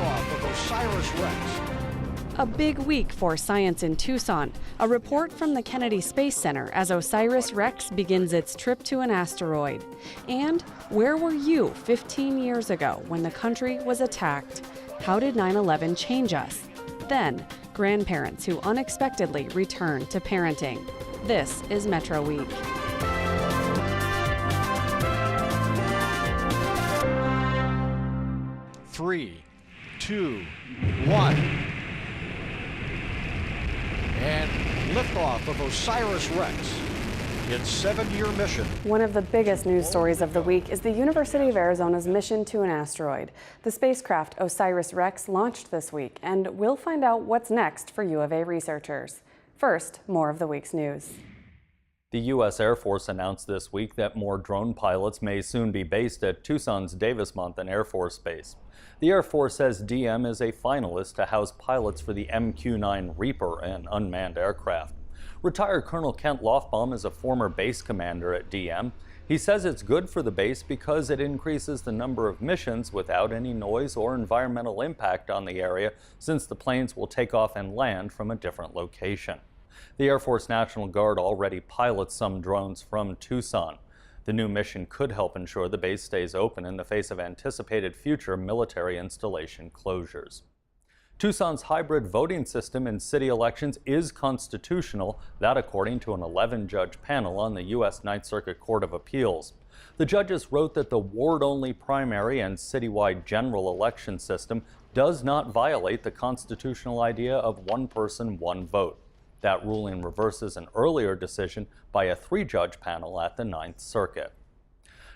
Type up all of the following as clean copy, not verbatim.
liftoff of OSIRIS-REx. A big week for science in Tucson. A report from the Kennedy Space Center as OSIRIS-REx begins its trip to an asteroid. And where were you 15 years ago when the country was attacked? How did 9/11 change us? Then, grandparents who unexpectedly returned to parenting. This is Metro Week. Three, two, one. And liftoff of OSIRIS-REx. Its 7-year mission. One of the biggest news stories of the week is the University of Arizona's mission to an asteroid. The spacecraft OSIRIS-REx launched this week, and we'll find out what's next for U of A researchers. First, more of the week's news. The U.S. Air Force announced this week that more drone pilots may soon be based at Tucson's Davis-Monthan Air Force Base. The Air Force says DM is a finalist to house pilots for the MQ-9 Reaper, an unmanned aircraft. Retired Colonel Kent Lofbaum is a former base commander at DM. He says it's good for the base because it increases the number of missions without any noise or environmental impact on the area, since the planes will take off and land from a different location. The Air Force National Guard already pilots some drones from Tucson. The new mission could help ensure the base stays open in the face of anticipated future military installation closures. Tucson's hybrid voting system in city elections is constitutional, that according to an 11-judge panel on the U.S. Ninth Circuit Court of Appeals. The judges wrote that the ward-only primary and citywide general election system does not violate the constitutional idea of one person, one vote. That ruling reverses an earlier decision by a 3-judge panel at the Ninth Circuit.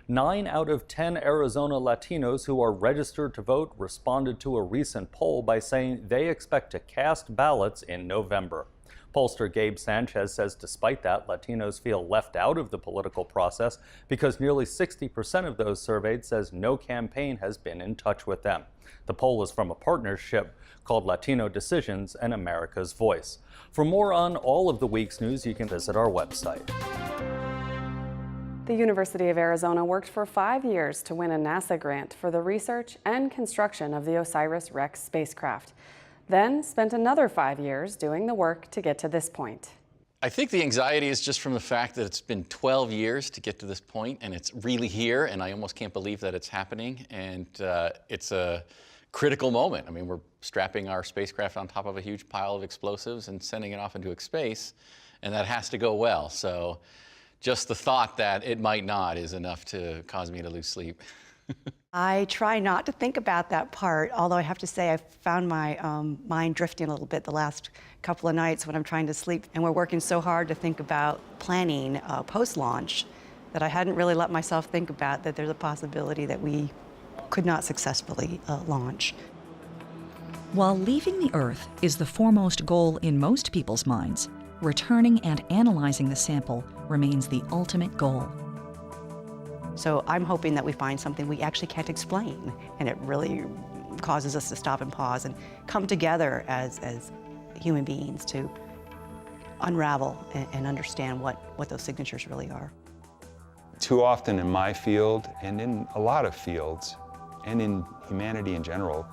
9 out of 10 Arizona Latinos who are registered to vote responded to a recent poll by saying they expect to cast ballots in November. Pollster Gabe Sanchez says despite that, Latinos feel left out of the political process because nearly 60% of those surveyed says no campaign has been in touch with them. The poll is from a partnership called Latino Decisions and America's Voice. For more on all of the week's news, you can visit our website. The University of Arizona worked for 5 years to win a NASA grant for the research and construction of the OSIRIS-REx spacecraft. Then spent another 5 years doing the work to get to this point. I think the anxiety is just from the fact that it's been 12 years to get to this point, and it's really here, and I almost can't believe that it's happening, and it's a critical moment. I mean, we're strapping our spacecraft on top of a huge pile of explosives and sending it off into space, and that has to go well. So just the thought that it might not is enough to cause me to lose sleep. I try not to think about that part, although I have to say I found my mind drifting a little bit the last couple of nights when I'm trying to sleep. And we're working so hard to think about planning post-launch that I hadn't really let myself think about that there's a possibility that we could not successfully launch. While leaving the Earth is the foremost goal in most people's minds, returning and analyzing the sample remains the ultimate goal. So I'm hoping that we find something we actually can't explain, and it really causes us to stop and pause and come together as human beings to unravel and understand what those signatures really are. Too often in my field, and in a lot of fields, and in humanity in general,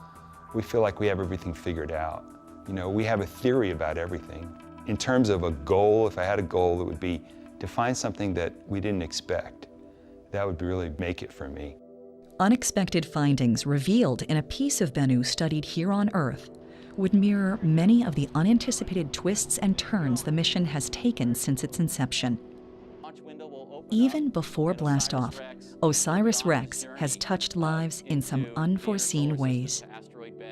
we feel like we have everything figured out. You know, we have a theory about everything. In terms of a goal, if I had a goal, it would be to find something that we didn't expect. That would really make it for me. Unexpected findings revealed in a piece of Bennu studied here on Earth would mirror many of the unanticipated twists and turns the mission has taken since its inception. Even before blastoff, OSIRIS-REx has touched lives in some unforeseen ways.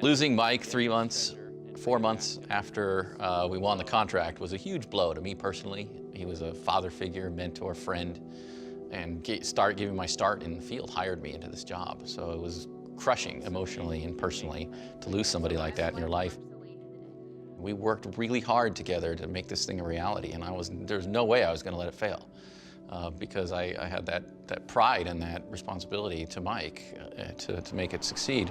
Losing Mike 4 months after we won the contract was a huge blow to me personally. He was a father figure, mentor, friend, and giving my start in the field hired me into this job. So it was crushing emotionally and personally to lose somebody like that in your life. We worked really hard together to make this thing a reality, and there's no way I was going to let it fail because I had that pride and that responsibility to Mike to make it succeed.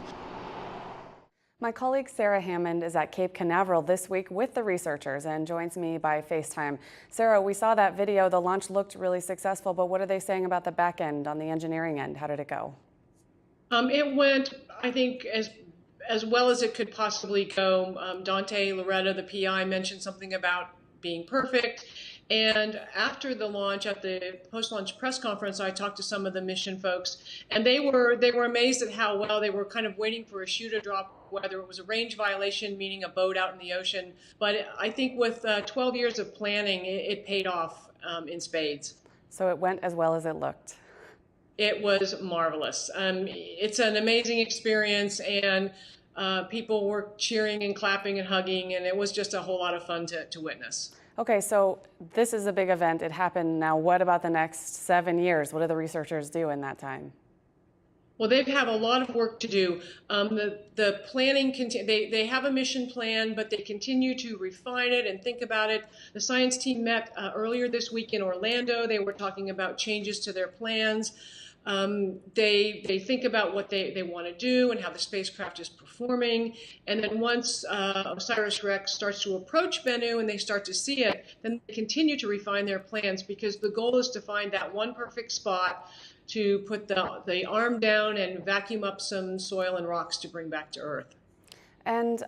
My colleague Sarah Hammond is at Cape Canaveral this week with the researchers and joins me by FaceTime. Sarah, we saw that video. The launch looked really successful, but what are they saying about the back end, on the engineering end? How did it go? It went, I think, as well as it could possibly go. Dante Loretta, the PI, mentioned something about being perfect. And after the launch, at the post-launch press conference, I talked to some of the mission folks, and they were amazed at how well they were kind of waiting for a shoe to drop, whether it was a range violation, meaning a boat out in the ocean. But I think with 12 years of planning, it paid off in spades. So it went as well as it looked. It was marvelous. It's an amazing experience, and people were cheering and clapping and hugging, and it was just a whole lot of fun to witness. Okay, so this is a big event. It happened now. What about the next 7 years? What do the researchers do in that time? Well, they have a lot of work to do. The planning, they have a mission plan, but they continue to refine it and think about it. The science team met earlier this week in Orlando. They were talking about changes to their plans. They think about what they want to do and how the spacecraft is performing. And then once OSIRIS-REx starts to approach Bennu and they start to see it, then they continue to refine their plans, because the goal is to find that one perfect spot to put the arm down and vacuum up some soil and rocks to bring back to Earth. And,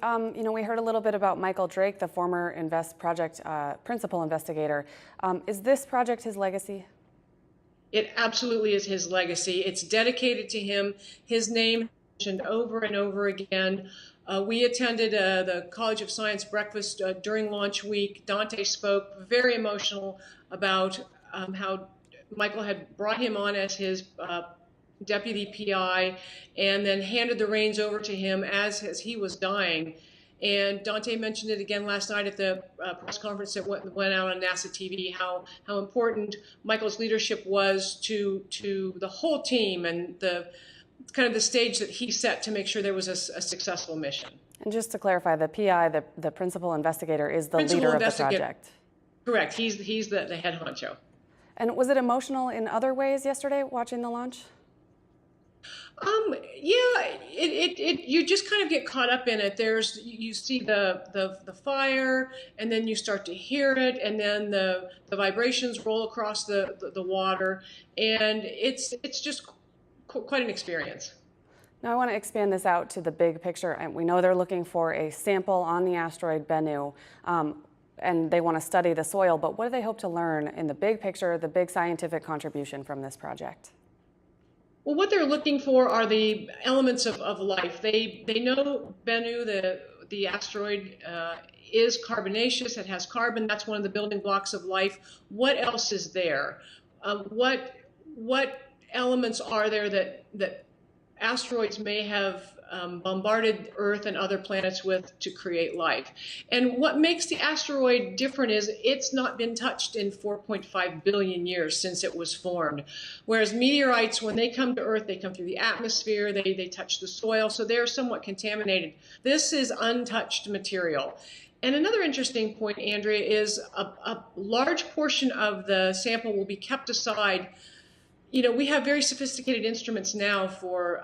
we heard a little bit about Michael Drake, the former project principal investigator. Is this project his legacy? It absolutely is his legacy. It's dedicated to him. His name mentioned over and over again. We attended the College of Science breakfast during launch week. Dante spoke, very emotional, about how Michael had brought him on as his deputy PI and then handed the reins over to him as he was dying. And Dante mentioned it again last night at the press conference that went out on NASA TV, how important Michael's leadership was to the whole team and the kind of the stage that he set to make sure there was a successful mission. And just to clarify, the PI, the principal investigator, is the leader of the project. Correct. He's the head honcho. And was it emotional in other ways yesterday watching the launch? Yeah, you just kind of get caught up in it. You see the fire, and then you start to hear it, and then the vibrations roll across the water, and it's just quite an experience. Now I want to expand this out to the big picture, and we know they're looking for a sample on the asteroid Bennu, and they want to study the soil, but what do they hope to learn in the big picture, the big scientific contribution from this project? Well, what they're looking for are the elements of life. They know Bennu, the asteroid, is carbonaceous. It has carbon. That's one of the building blocks of life. What else is there? What elements are there that asteroids may have bombarded Earth and other planets with to create life? And what makes the asteroid different is it's not been touched in 4.5 billion years since it was formed. Whereas meteorites, when they come to Earth, they come through the atmosphere, they touch the soil, so they're somewhat contaminated. This is untouched material. And another interesting point, Andrea, is a large portion of the sample will be kept aside. We have very sophisticated instruments now for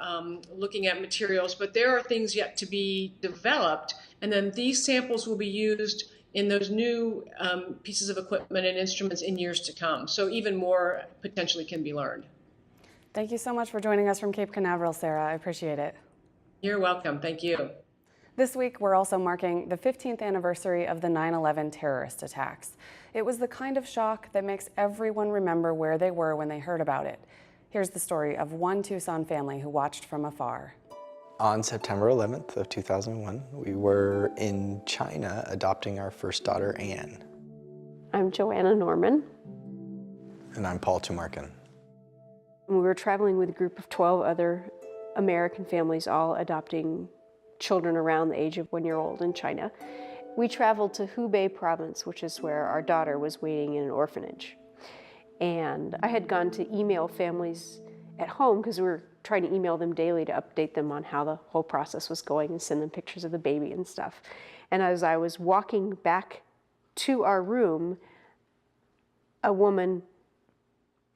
looking at materials, but there are things yet to be developed, and then these samples will be used in those new pieces of equipment and instruments in years to come. So even more potentially can be learned. Thank you so much for joining us from Cape Canaveral, Sarah. I appreciate it. You're welcome. Thank you. This week, we're also marking the 15th anniversary of the 9/11 terrorist attacks. It was the kind of shock that makes everyone remember where they were when they heard about it. Here's the story of one Tucson family who watched from afar. On September 11th of 2001, we were in China adopting our first daughter, Anne. I'm Joanna Norman. And I'm Paul Tumarkin. We were traveling with a group of 12 other American families, all adopting children around the age of 1 year old in China. We traveled to Hubei province, which is where our daughter was waiting in an orphanage. And I had gone to email families at home because we were trying to email them daily to update them on how the whole process was going and send them pictures of the baby and stuff. And as I was walking back to our room, a woman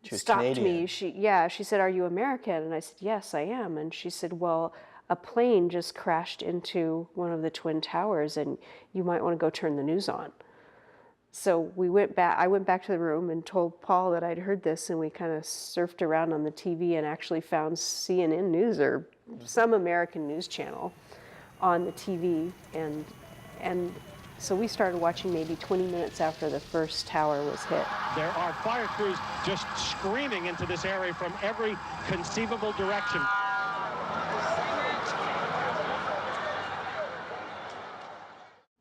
stopped Canadian. me. She said, "Are you American?" And I said, "Yes, I am." And she said, "Well, a plane just crashed into one of the Twin Towers and you might want to go turn the news on." So I went back to the room and told Paul that I'd heard this, and we kind of surfed around on the TV and actually found CNN News or some American news channel on the TV, and so we started watching maybe 20 minutes after the first tower was hit. There are fire crews just screaming into this area from every conceivable direction.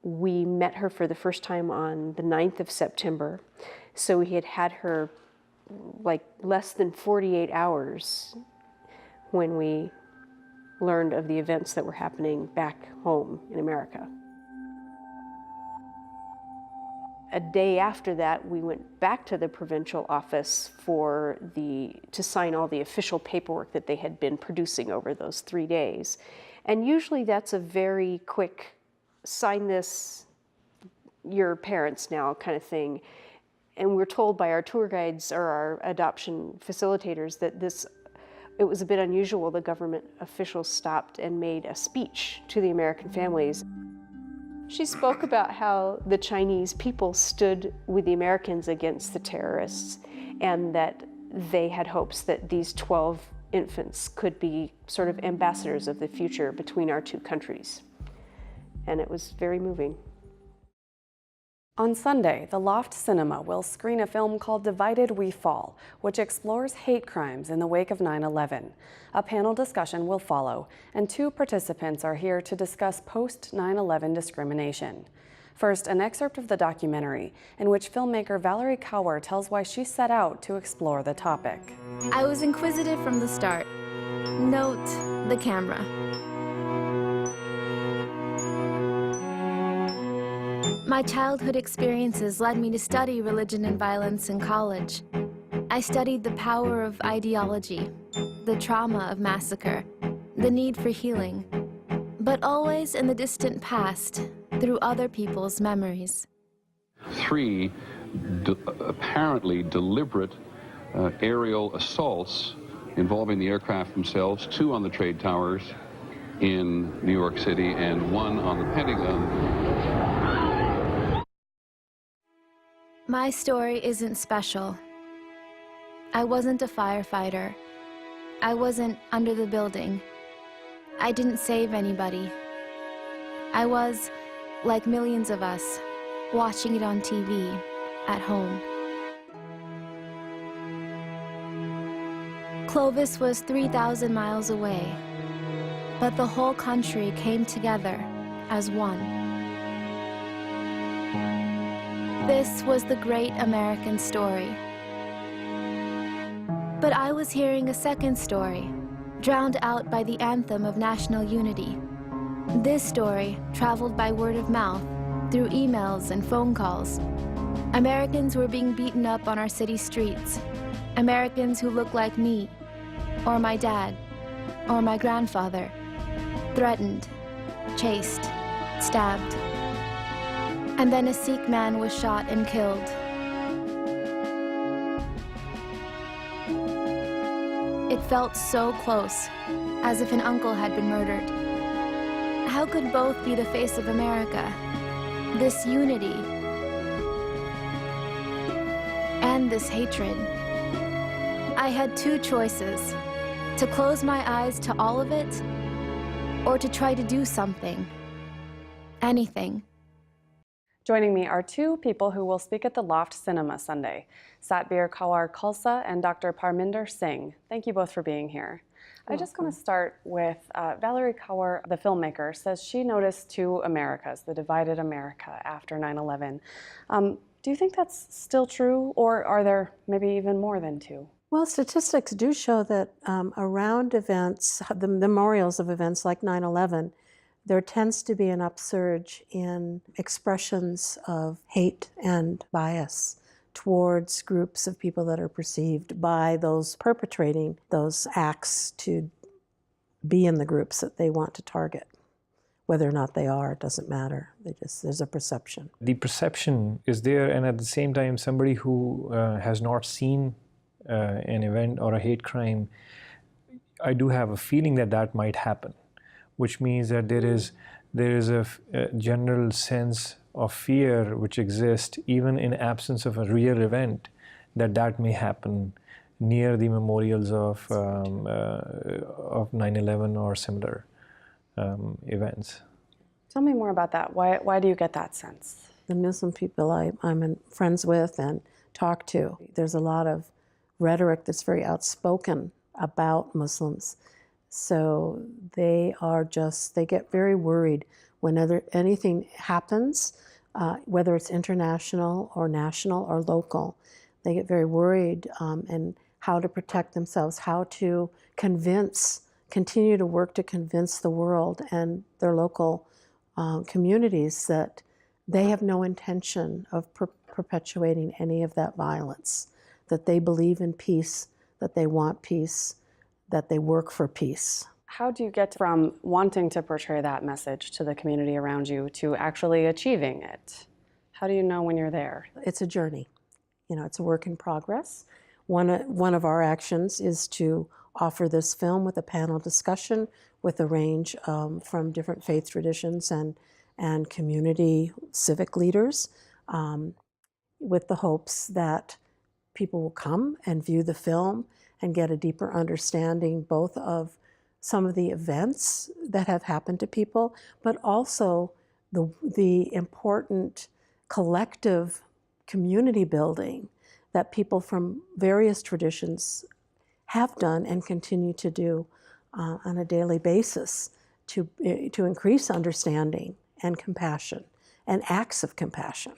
We met her for the first time on the 9th of September, so we had had her like less than 48 hours when we learned of the events that were happening back home in America. A day after that, we went back to the provincial office to sign all the official paperwork that they had been producing over those 3 days. And usually that's a very quick, sign this, your parents now kind of thing. And we're told by our tour guides or our adoption facilitators that it was a bit unusual. The government officials stopped and made a speech to the American families. She spoke about how the Chinese people stood with the Americans against the terrorists, and that they had hopes that these 12 infants could be sort of ambassadors of the future between our two countries. And it was very moving. On Sunday, the Loft Cinema will screen a film called Divided We Fall, which explores hate crimes in the wake of 9/11. A panel discussion will follow, and 2 participants are here to discuss post-9/11 discrimination. First, an excerpt of the documentary, in which filmmaker Valerie Cower tells why she set out to explore the topic. I was inquisitive from the start. Note the camera. My childhood experiences led me to study religion and violence in college. I studied the power of ideology, the trauma of massacre, the need for healing, but always in the distant past, through other people's memories. 3 apparently deliberate aerial assaults involving the aircraft themselves, 2 on the trade towers in New York City and 1 on the Pentagon. My story isn't special. I wasn't a firefighter. I wasn't under the building. I didn't save anybody. I was, like millions of us, watching it on TV at home. Clovis was 3,000 miles away, but the whole country came together as one. This was the great American story. But I was hearing a second story, drowned out by the anthem of national unity. This story traveled by word of mouth, through emails and phone calls. Americans were being beaten up on our city streets. Americans who looked like me, or my dad, or my grandfather. Threatened, chased, stabbed. And then a Sikh man was shot and killed. It felt so close, as if an uncle had been murdered. How could both be the face of America? This unity and this hatred. I had 2 choices, to close my eyes to all of it, or to try to do something, anything. Joining me are 2 people who will speak at the Loft Cinema Sunday, Satbir Kaur Khalsa and Dr. Parminder Singh. Thank you both for being here. I just want to start with Valerie Cower, the filmmaker, says she noticed 2 Americas, the divided America after 9/11. Do you think that's still true, or are there maybe even more than 2? Well, statistics do show that around events, the memorials of events like 9/11, there tends to be an upsurge in expressions of hate and bias towards groups of people that are perceived by those perpetrating those acts to be in the groups that they want to target. Whether or not they are, it doesn't matter. There's a perception. The perception is there, and at the same time, somebody who has not seen an event or a hate crime, I do have a feeling that that might happen, which means that there is a general sense of fear which exists even in absence of a real event, that may happen near the memorials of 9/11 or similar. events. Tell me more about that. Why do you get that sense? The Muslim people I'm friends with and talk to, there's a lot of rhetoric that's very outspoken about Muslims. So they get very worried whenever anything happens, whether it's international or national or local. They get very worried and how to protect themselves, how to continue to work to convince the world and their local communities that they have no intention of perpetuating any of that violence, that they believe in peace, that they want peace, that they work for peace. How do you get from wanting to portray that message to the community around you to actually achieving it? How do you know when you're there? It's a journey. It's a work in progress. One of our actions is to offer this film with a panel discussion with a range from different faith traditions and community civic leaders, with the hopes that people will come and view the film and get a deeper understanding both of some of the events that have happened to people, but also the important collective community building that people from various traditions have done and continue to do on a daily basis to increase understanding and compassion and acts of compassion.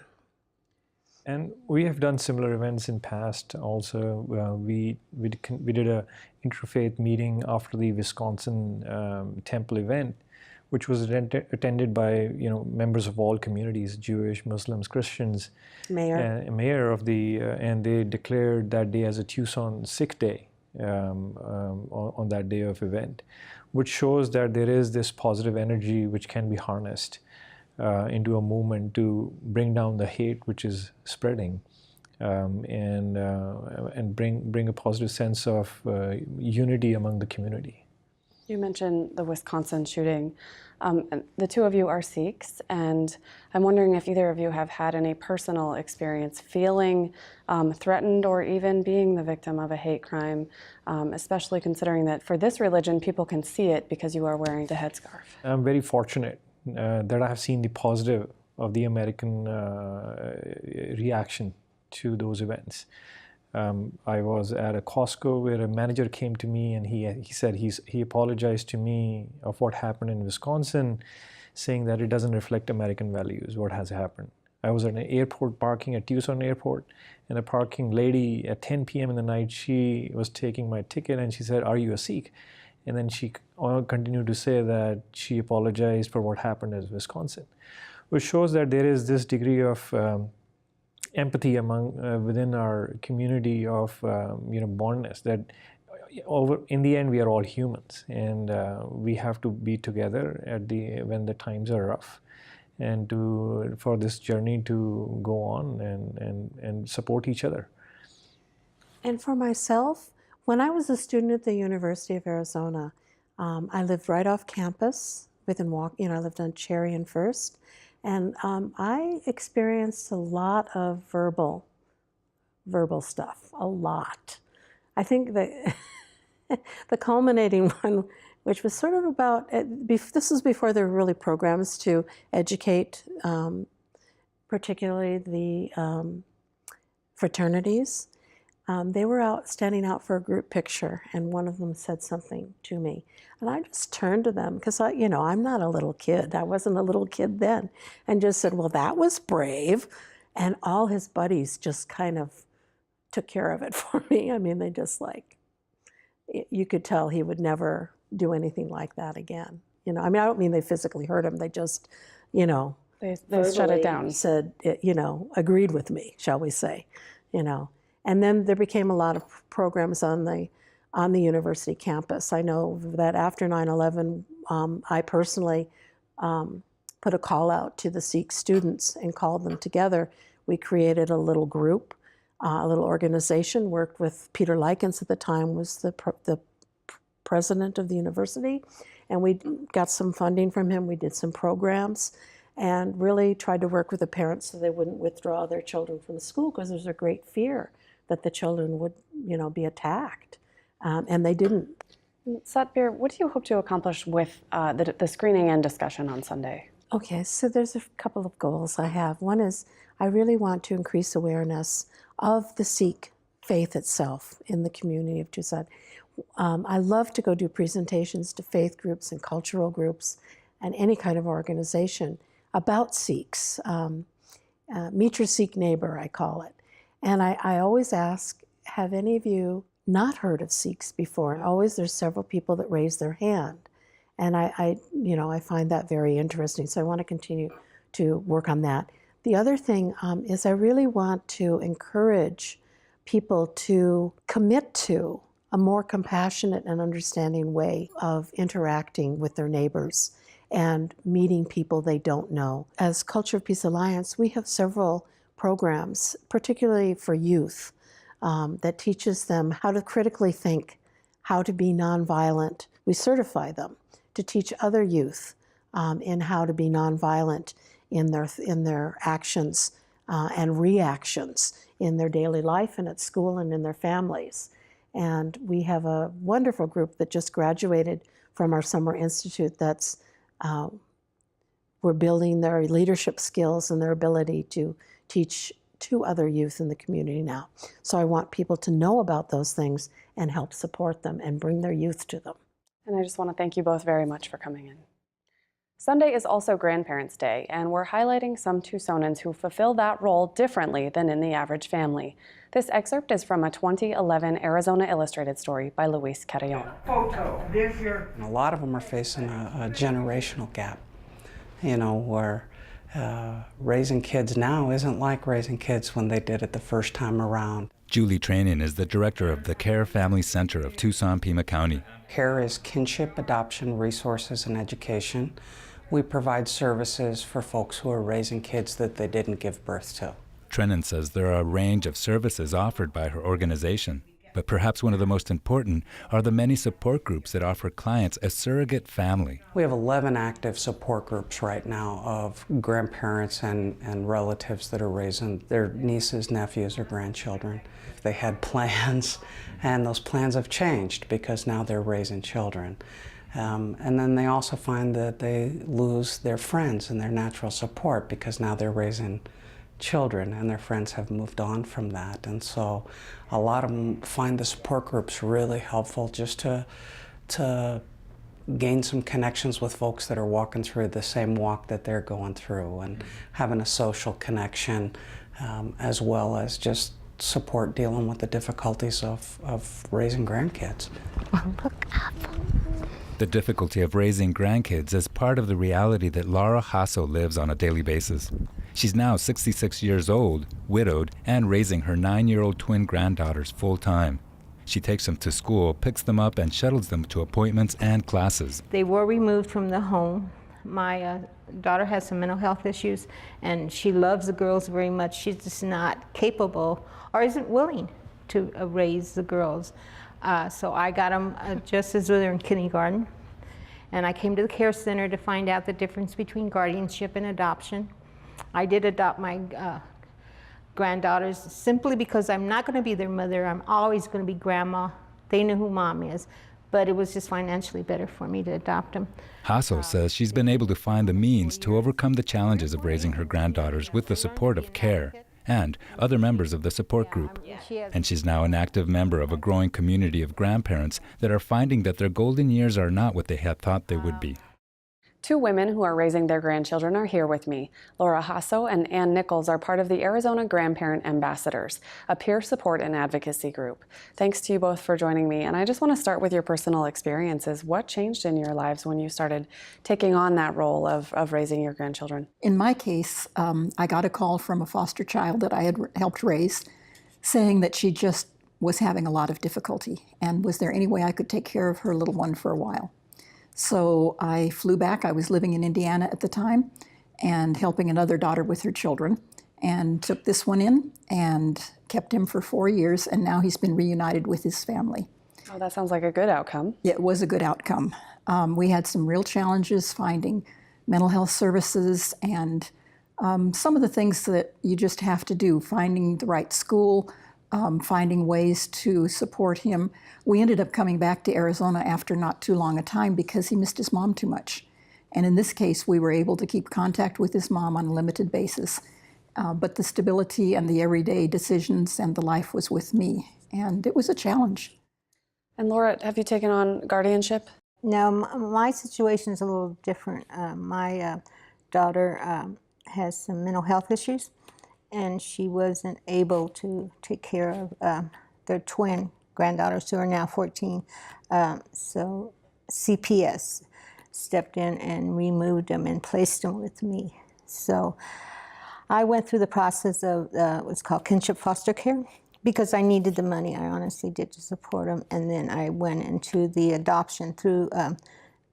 And we have done similar events in past also. We did a interfaith meeting after the Wisconsin temple event, which was attended by members of all communities, Jewish, Muslims, Christians. Mayor of the and they declared that day as a Tucson Sikh Day on that day of event, which shows that there is this positive energy which can be harnessed into a movement to bring down the hate which is spreading, and bring a positive sense of unity among the community. You mentioned the Wisconsin shooting. The two of you are Sikhs, and I'm wondering if either of you have had any personal experience feeling threatened or even being the victim of a hate crime, especially considering that for this religion, people can see it because you are wearing the headscarf. I'm very fortunate that I have seen the positive of the American reaction to those events. I was at a Costco where a manager came to me and he said he apologized to me of what happened in Wisconsin, saying that it doesn't reflect American values, what has happened. I was at an airport parking at Tucson Airport, and a parking lady at 10 p.m. in the night, she was taking my ticket and she said, "Are you a Sikh?" And then she continued to say that she apologized for what happened in Wisconsin, which shows that there is this degree of empathy within our community of bondness, that in the end we are all humans, and we have to be together when the times are rough, and for this journey to go on and support each other. And for myself, when I was a student at the University of Arizona, I lived right off campus within I lived on Cherry and First. And I experienced a lot of verbal stuff, a lot. I think that the culminating one, which was sort of about, this was before there were really programs to educate, particularly the fraternities. They were standing out for a group picture, and one of them said something to me. And I just turned to them, because I'm not a little kid. I wasn't a little kid then. And just said, "Well, that was brave." And all his buddies just kind of took care of it for me. I mean, they just you could tell he would never do anything like that again. I mean, I don't mean they physically hurt him. They just, they shut it down. Said, agreed with me, shall we say, And then there became a lot of programs on the university campus. I know that after 9/11, I personally put a call out to the Sikh students and called them together. We created a little group, a little organization, worked with Peter Likens at the time, was the president of the university, and we got some funding from him. We did some programs and really tried to work with the parents so they wouldn't withdraw their children from the school, because there's a great fear that the children would, be attacked. And they didn't. Satbir, what do you hope to accomplish with the screening and discussion on Sunday? Okay, so there's a couple of goals I have. One is I really want to increase awareness of the Sikh faith itself in the community of Tucson. I love to go do presentations to faith groups and cultural groups and any kind of organization about Sikhs. Meet your Sikh neighbor, I call it. And I always ask, have any of you not heard of Sikhs before? And always there's several people that raise their hand. And I find that very interesting. So I want to continue to work on that. The other thing is I really want to encourage people to commit to a more compassionate and understanding way of interacting with their neighbors and meeting people they don't know. As Culture of Peace Alliance, we have several programs, particularly for youth, that teaches them how to critically think, how to be nonviolent. We certify them to teach other youth in how to be nonviolent in their actions and reactions in their daily life and at school and in their families. And we have a wonderful group that just graduated from our summer institute that's we're building their leadership skills and their ability to teach to other youth in the community now. So I want people to know about those things and help support them and bring their youth to them. And I just want to thank you both very much for coming in. Sunday is also Grandparents' Day, and we're highlighting some Tucsonans who fulfill that role differently than in the average family. This excerpt is from a 2011 Arizona Illustrated story by Luis Carrion. And a lot of them are facing a generational gap, where raising kids now isn't like raising kids when they did it the first time around. Julie Trainin is the director of the CARE Family Center of Tucson, Pima County. CARE is kinship, adoption, resources, and education. We provide services for folks who are raising kids that they didn't give birth to. Trainin says there are a range of services offered by her organization, but perhaps one of the most important are the many support groups that offer clients a surrogate family. We have 11 active support groups right now of grandparents and relatives that are raising their nieces, nephews, or grandchildren. They had plans, and those plans have changed because now they're raising children. And then they also find that they lose their friends and their natural support because now they're raising children and their friends have moved on from that. And so a lot of them find the support groups really helpful just to gain some connections with folks that are walking through the same walk that they're going through and having a social connection, as well as just support dealing with the difficulties of raising grandkids. Look up. The difficulty of raising grandkids is part of the reality that Laura Hasso lives on a daily basis. She's now 66 years old, widowed, and raising her 9-year-old twin granddaughters full-time. She takes them to school, picks them up, and shuttles them to appointments and classes. They were removed from the home. My daughter has some mental health issues, and she loves the girls very much. She's just not capable or isn't willing to raise the girls. So I got them just as they're in kindergarten. And I came to the care center to find out the difference between guardianship and adoption. I did adopt my granddaughters simply because I'm not going to be their mother. I'm always going to be grandma. They know who mom is. But it was just financially better for me to adopt them. Hasso says she's been able to find the means to overcome the challenges of raising her granddaughters with the support of CARE and other members of the support group. And she's now an active member of a growing community of grandparents that are finding that their golden years are not what they had thought they would be. Two women who are raising their grandchildren are here with me. Laura Hasso and Ann Nichols are part of the Arizona Grandparent Ambassadors, a peer support and advocacy group. Thanks to you both for joining me. And I just want to start with your personal experiences. What changed in your lives when you started taking on that role of raising your grandchildren? In my case, I got a call from a foster child that I had helped raise saying that she just was having a lot of difficulty. And was there any way I could take care of her little one for a while? So I flew back. I was living in Indiana at the time and helping another daughter with her children, and took this one in and kept him for 4 years, and now he's been reunited with his family. Oh, that sounds like a good outcome. It was a good outcome. We had some real challenges finding mental health services and some of the things that you just have to do, finding the right school, finding ways to support him. We ended up coming back to Arizona after not too long a time because he missed his mom too much. And in this case, we were able to keep contact with his mom on a limited basis. But the stability and the everyday decisions and the life was with me. And it was a challenge. And Laura, have you taken on guardianship? No, my situation is a little different. My daughter has some mental health issues, and she wasn't able to take care of their twin granddaughters who are now 14. So CPS stepped in and removed them and placed them with me. So I went through the process of what's called kinship foster care because I needed the money. I honestly did to support them. And then I went into the adoption through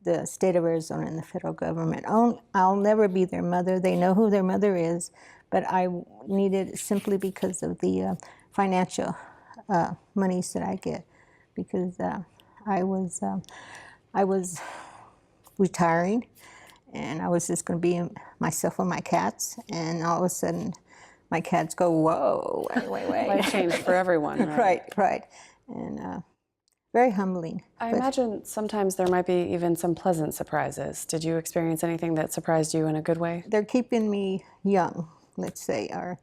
the state of Arizona and the federal government. I'll never be their mother. They know who their mother is, but I needed it simply because of the financial monies that I get, because I was retiring, and I was just going to be myself and my cats, and all of a sudden, my cats go, whoa, wait. Life changed for everyone, right? Right. And very humbling. I imagine sometimes there might be even some pleasant surprises. Did you experience anything that surprised you in a good way? They're keeping me young, let's say, or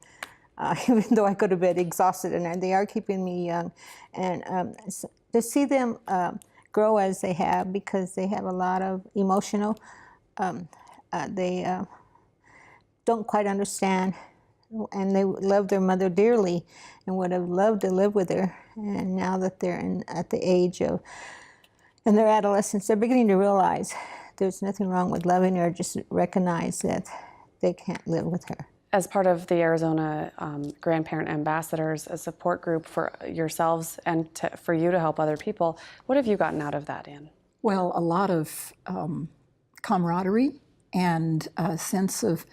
even though I go to bed exhausted, and they are keeping me young. And to see them grow as they have, because they have a lot of emotional, they don't quite understand, and they love their mother dearly and would have loved to live with her. And now that they're at the age of, in their adolescence, they're beginning to realize there's nothing wrong with loving her, just recognize that they can't live with her. As part of the Arizona Grandparent Ambassadors, a support group for yourselves and for you to help other people, what have you gotten out of that, Ann? Well, a lot of camaraderie and a sense of,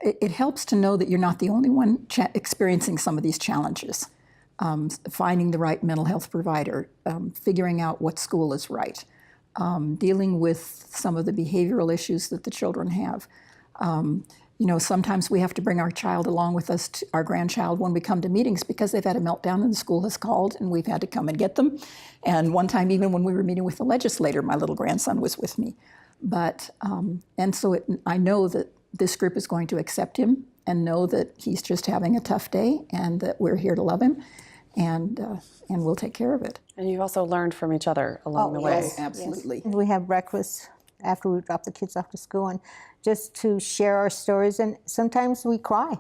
it helps to know that you're not the only one experiencing some of these challenges. Finding the right mental health provider, figuring out what school is right, dealing with some of the behavioral issues that the children have. You know, sometimes we have to bring our child along with us, our grandchild, when we come to meetings because they've had a meltdown and the school has called and we've had to come and get them. And one time, even when we were meeting with the legislator, my little grandson was with me. But, and so I know that this group is going to accept him and know that he's just having a tough day and that we're here to love him, and we'll take care of it. And you've also learned from each other along the way. Yes, absolutely. Yes. We have breakfast after we drop the kids off to school, and just to share our stories, and sometimes we cry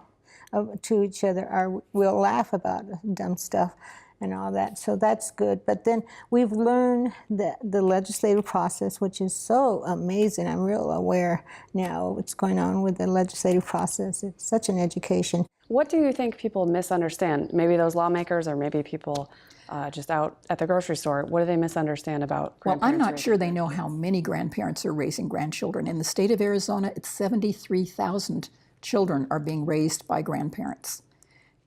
to each other, or we'll laugh about dumb stuff and all that, so that's good. But then we've learned the legislative process, which is so amazing. I'm real aware now of what's going on with the legislative process. It's such an education. What do you think people misunderstand? Maybe those lawmakers, or maybe people just out at the grocery store. What do they misunderstand about grandparents? Well, I'm not sure they know how many grandparents are raising grandchildren. In the state of Arizona, it's 73,000 children are being raised by grandparents.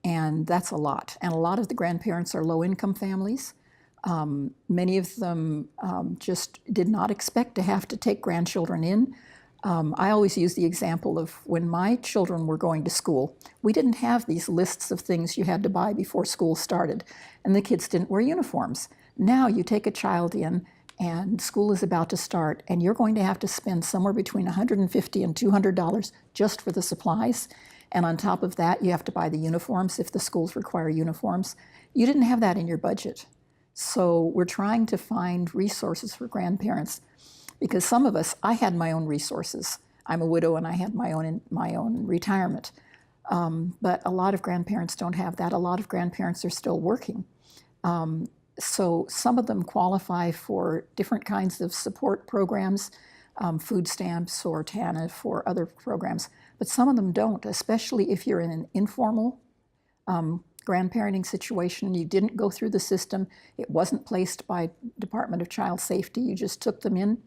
And that's a lot. And a lot of the grandparents are low-income families. Many of them just did not expect to have to take grandchildren in. I always use the example of when my children were going to school, we didn't have these lists of things you had to buy before school started, and the kids didn't wear uniforms. Now you take a child in and school is about to start, and you're going to have to spend somewhere between $150 and $200 just for the supplies. And on top of that, you have to buy the uniforms if the schools require uniforms. You didn't have that in your budget. So we're trying to find resources for grandparents, because some of us, I had my own resources. I'm a widow and I had my own retirement. But a lot of grandparents don't have that. A lot of grandparents are still working. So some of them qualify for different kinds of support programs, food stamps or TANF or other programs, but some of them don't, especially if you're in an informal grandparenting situation. You didn't go through the system. It wasn't placed by Department of Child Safety. You just took them in.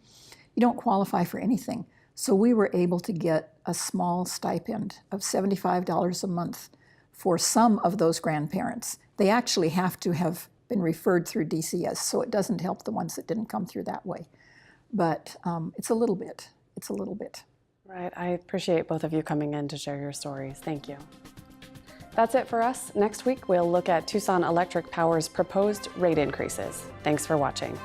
You don't qualify for anything. So we were able to get a small stipend of $75 a month for some of those grandparents. They actually have to have been referred through DCS, so it doesn't help the ones that didn't come through that way. But it's a little bit. It's a little bit. Right. I appreciate both of you coming in to share your stories. Thank you. That's it for us. Next week, we'll look at Tucson Electric Power's proposed rate increases. Thanks for watching.